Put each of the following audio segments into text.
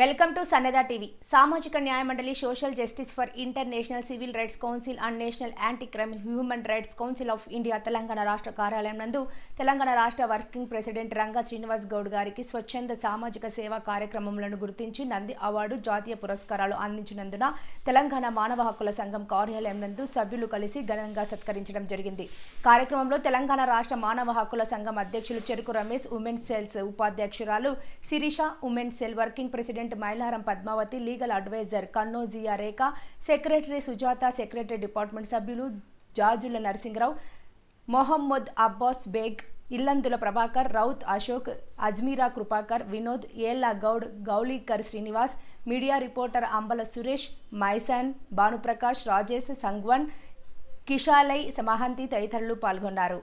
Welcome to సన్నదా TV. సామాజిక న్యాయ మండలి, social justice for international civil rights council and national anti crime human rights council of India Telangana రాష్ట్ర కార్యాలయం నందు తెలంగాణ రాష్ట్ర వర్కింగ్ ప్రెసిడెంట్ రంగా శ్రీనివాస్ గౌడ్ గారికి స్వచ్ఛంద సామాజిక సేవా కార్యక్రమములను గుర్తించి నంది అవార్డు, జాతీయ పురస్కారాలు అందించినందున తెలంగాణ మానవ హక్కుల సంఘం కార్యాలయం నందు సభ్యులు కలిసి ఘనంగా సత్కరించడం జరిగింది. కార్యక్రమంలో తెలంగాణ రాష్ట్ర మానవ హక్కుల సంఘం అధ్యక్షులు చెరుకు రమేష్, ఉమెన్ సెల్స్ ఉపాధ్యక్షురాలు Sirisha, women cell working president Mylaram Padmavathi, legal adviser Kannojia Rekha, secretary Sujatha, secretary department సభ్యులు జాజుల నరసింహరావు, మొహమ్మద్ అబ్బాస్ బేగ్, ఇల్లందుల ప్రభాకర్, రౌత్ అశోక్, అజ్మీరా కృపాకర్, వినోద్, ఏళ్ల Goud, Gowlikar Srinivas, media reporter Ambala Suresh, my son, Bhanuprakash, Rajesh, సంగ్వన్, కిషాలై, Mahanti తదితరులు పాల్గొన్నారు.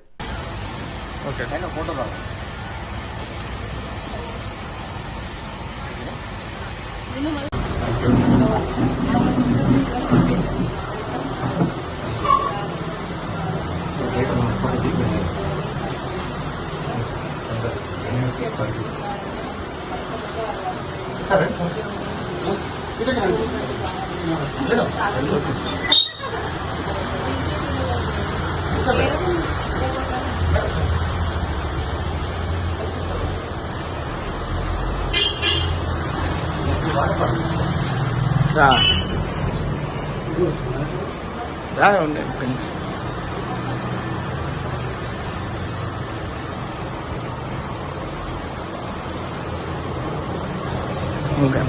ఉండే ఫ్రెండ్స్ ఓకే.